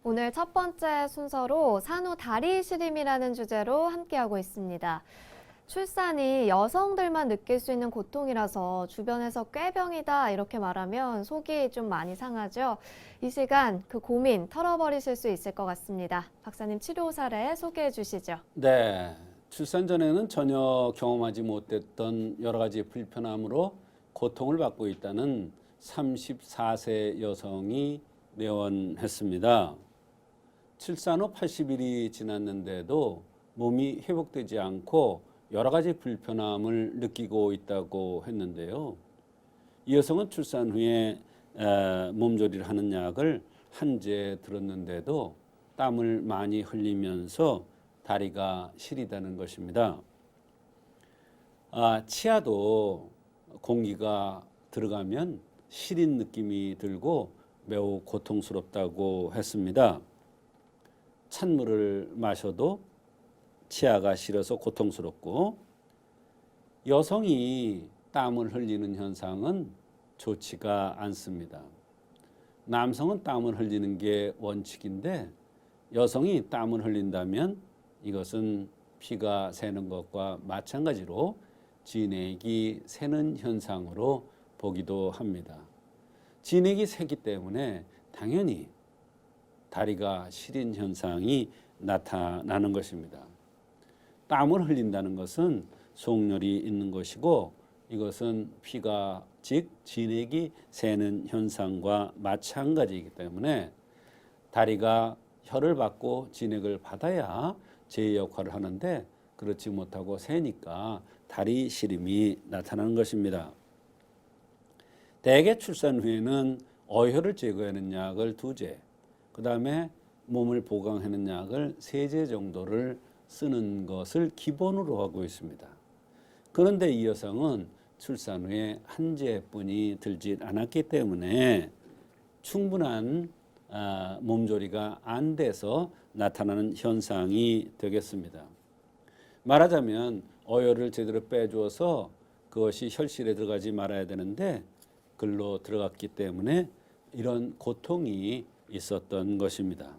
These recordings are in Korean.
오늘 첫 번째 순서로 산후 다리 시림이라는 주제로 함께하고 있습니다. 출산이 여성들만 느낄 수 있는 고통이라서 주변에서 꾀병이다 이렇게 말하면 속이 좀 많이 상하죠. 이 시간 그 고민 털어버리실 수 있을 것 같습니다. 박사님 치료 사례 소개해 주시죠. 네, 출산 전에는 전혀 경험하지 못했던 여러 가지 불편함으로 고통을 받고 있다는 34세 여성이 내원했습니다. 출산 후 80일이 지났는데도 몸이 회복되지 않고 여러 가지 불편함을 느끼고 있다고 했는데요. 이 여성은 출산 후에 몸조리를 하는 약을 한 제 들었는데도 땀을 많이 흘리면서 다리가 시리다는 것입니다. 치아도 공기가 들어가면 시린 느낌이 들고 매우 고통스럽다고 했습니다. 찬물을 마셔도 치아가 시려서 고통스럽고, 여성이 땀을 흘리는 현상은 좋지가 않습니다. 남성은 땀을 흘리는 게 원칙인데 여성이 땀을 흘린다면 이것은 피가 새는 것과 마찬가지로 진액이 새는 현상으로 보기도 합니다. 진액이 새기 때문에 당연히 다리가 시린 현상이 나타나는 것입니다. 땀을 흘린다는 것은 속열이 있는 것이고, 이것은 피가 즉 진액이 새는 현상과 마찬가지이기 때문에 다리가 혈을 받고 진액을 받아야 제 역할을 하는데 그렇지 못하고 새니까 다리 시림이 나타나는 것입니다. 대개 출산 후에는 어혈을 제거하는 약을 2제, 그 다음에 몸을 보강하는 약을 3제 정도를 쓰는 것을 기본으로 하고 있습니다. 그런데 이 여성은 출산 후에 1제뿐이 들지 않았기 때문에 충분한 몸조리가 안 돼서 나타나는 현상이 되겠습니다. 말하자면 어혈을 제대로 빼주어서 그것이 혈실에 들어가지 말아야 되는데 글로 들어갔기 때문에 이런 고통이 있었던 것입니다.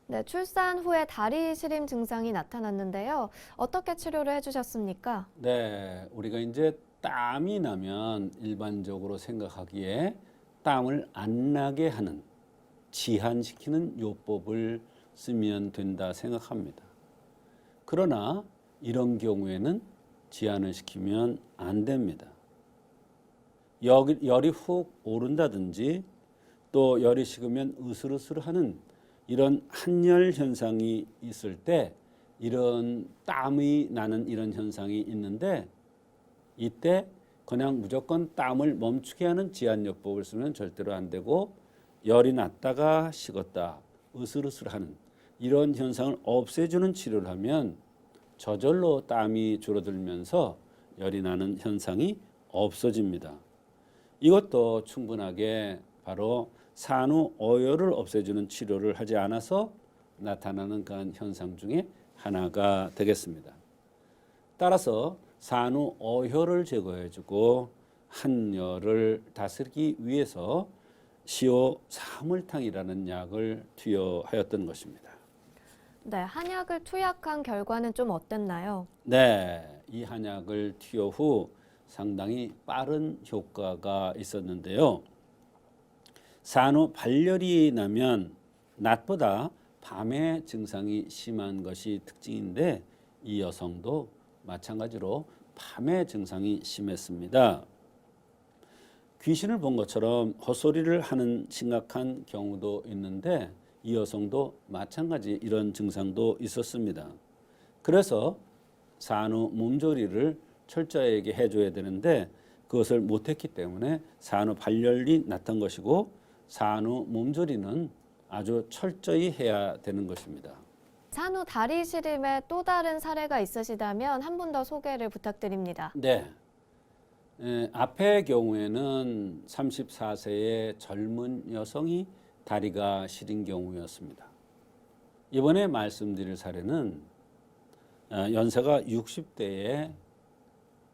네, 출산 후에 다리 시림 증상이 나타났는데요. 어떻게 치료를 해주셨습니까? 네, 우리가 이제 땀이 나면 일반적으로 생각하기에 땀을 안 나게 하는, 지한시키는 요법을 쓰면 된다 생각합니다. 그러나 이런 경우에는 지한을 시키면 안 됩니다. 열이 훅 오른다든지 또 열이 식으면 으슬으슬하는 이런 한열 현상이 있을 때 이런 땀이 나는 이런 현상이 있는데, 이때 그냥 무조건 땀을 멈추게 하는 지한요법을 쓰면 절대로 안 되고, 열이 났다가 식었다, 으슬으슬하는 이런 현상을 없애주는 치료를 하면 저절로 땀이 줄어들면서 열이 나는 현상이 없어집니다. 이것도 충분하게 바로 산후 어혈을 없애주는 치료를 하지 않아서 나타나는 그런 현상 중에 하나가 되겠습니다. 따라서 산후 어혈을 제거해주고 한열을 다스리기 위해서 시오 사물탕이라는 약을 투여하였던 것입니다. 네, 한약을 투약한 결과는 좀 어땠나요? 네, 이 한약을 투여 후 상당히 빠른 효과가 있었는데요. 산후 발열이 나면 낮보다 밤에 증상이 심한 것이 특징인데 이 여성도 마찬가지로 밤에 증상이 심했습니다. 귀신을 본 것처럼 헛소리를 하는 심각한 경우도 있는데 이 여성도 마찬가지 이런 증상도 있었습니다. 그래서 산후 몸조리를 철저하게 해줘야 되는데 그것을 못했기 때문에 산후 발열이 났던 것이고, 산후 몸조리는 아주 철저히 해야 되는 것입니다. 산후 다리 시림의 또 다른 사례가 있으시다면 한 분 더 소개를 부탁드립니다. 네, 앞의 경우에는 34세의 젊은 여성이 다리가 시린 경우였습니다. 이번에 말씀드릴 사례는 연세가 60대의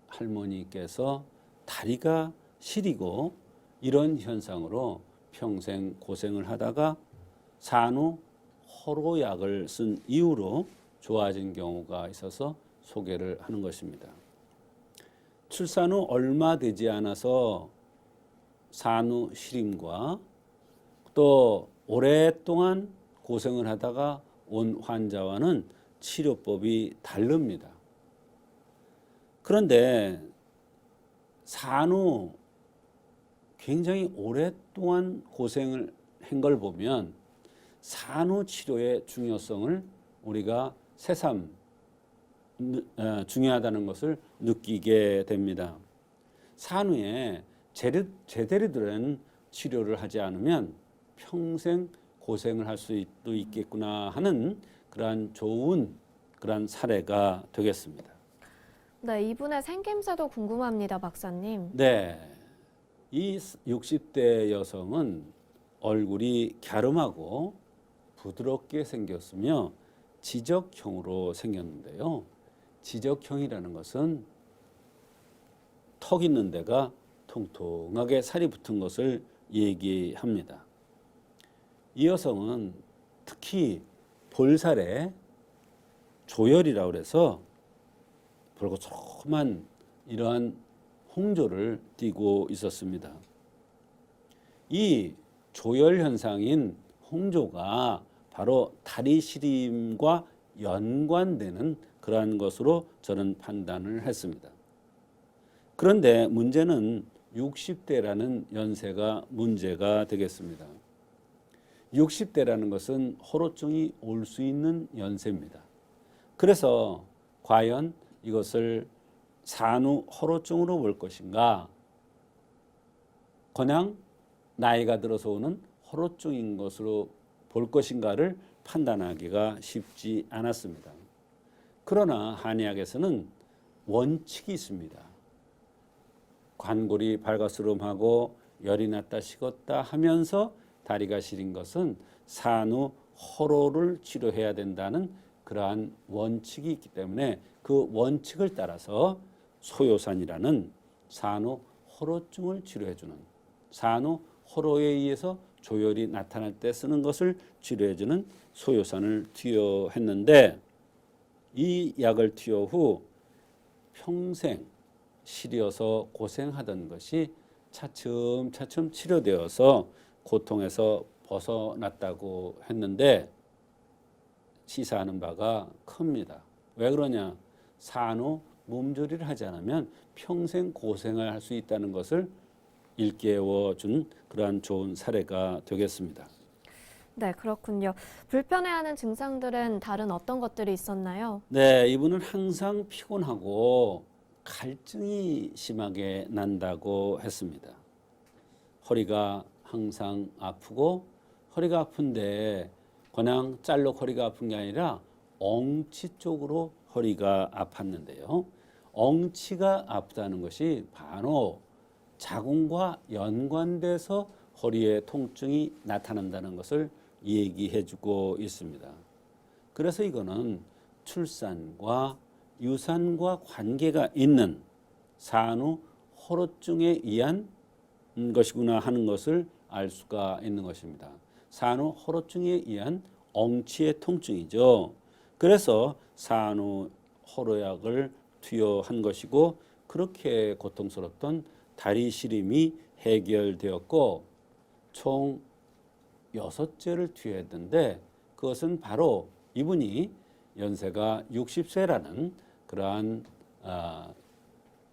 할머니께서 다리가 시리고 이런 현상으로 평생 고생을 하다가 산후 호로약을 쓴 이후로 좋아진 경우가 있어서 소개를 하는 것입니다. 출산 후 얼마 되지 않아서 산후 시림과 또 오랫동안 고생을 하다가 온 환자와는 치료법이 다릅니다. 그런데 산후 굉장히 오랫동안 고생을 한 걸 보면 산후 치료의 중요성을 우리가 새삼 중요하다는 것을 느끼게 됩니다. 산후에 제대로 된 치료를 하지 않으면 평생 고생을 할 수도 있겠구나 하는 그러한 좋은 그러한 사례가 되겠습니다. 네, 이분의 생김새도 궁금합니다, 박사님. 네, 이 60대 여성은 얼굴이 갸름하고 부드럽게 생겼으며 지적형으로 생겼는데요. 지적형이라는 것은 턱 있는 데가 통통하게 살이 붙은 것을 얘기합니다. 이 여성은 특히 볼살에 조혈이라고 해서 볼고조그만 이러한 홍조를 띠고 있었습니다. 이 조혈 현상인 홍조가 바로 다리 시림과 연관되는 그러한 것으로 저는 판단을 했습니다. 그런데 문제는 60대라는 연세가 문제가 되겠습니다. 60대라는 것은 호로증이 올 수 있는 연세입니다. 그래서 과연 이것을 산후 호로증으로 볼 것인가, 그냥 나이가 들어서 오는 호로증인 것으로 볼 것인가를 판단하기가 쉽지 않았습니다. 그러나 한의학에서는 원칙이 있습니다. 관골이 발가스름하고 열이 났다 식었다 하면서 다리가 시린 것은 산후 호로를 치료해야 된다는 그러한 원칙이 있기 때문에 그 원칙을 따라서 소요산이라는 산후 호로증을 치료해주는, 산후 호로에 의해서 조혈이 나타날 때 쓰는 것을 치료해주는 소요산을 투여했는데, 이 약을 투여 후 평생 시려서 고생하던 것이 차츰차츰 치료되어서 고통에서 벗어났다고 했는데, 시사하는 바가 큽니다. 왜 그러냐? 산후 몸조리를 하지 않으면 평생 고생을 할 수 있다는 것을 일깨워준 그러한 좋은 사례가 되겠습니다. 네, 그렇군요. 불편해하는 증상들은 다른 어떤 것들이 있었나요? 네, 이분은 항상 피곤하고 갈증이 심하게 난다고 했습니다. 허리가 항상 아프고, 허리가 아픈데 그냥 짤록 허리가 아픈 게 아니라 엉치 쪽으로 허리가 아팠는데요. 엉치가 아프다는 것이 바로 자궁과 연관돼서 허리에 통증이 나타난다는 것을 얘기해주고 있습니다. 그래서 이거는 출산과 유산과 관계가 있는 산후 호로증에 의한 것이구나 하는 것을 알 수가 있는 것입니다. 산후 호로증에 의한 엉치의 통증이죠. 그래서 산후 호로약을 투여한 것이고, 그렇게 고통스럽던 다리 시림이 해결되었고, 총 6제를 투여했는데, 그것은 바로 이분이 연세가 60세라는 그러한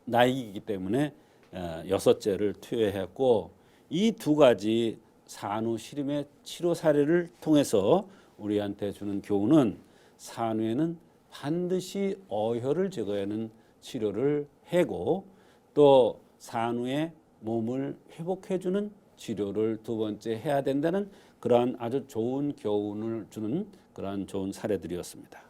나이이기 때문에 6제를 투여했고, 이 두 가지 산후 시림의 치료 사례를 통해서 우리한테 주는 교훈은, 산후에는 반드시 어혈을 제거하는 치료를 하고, 또 산후에 몸을 회복해주는 치료를 두 번째 해야 된다는 그러한 아주 좋은 교훈을 주는 그러한 좋은 사례들이었습니다.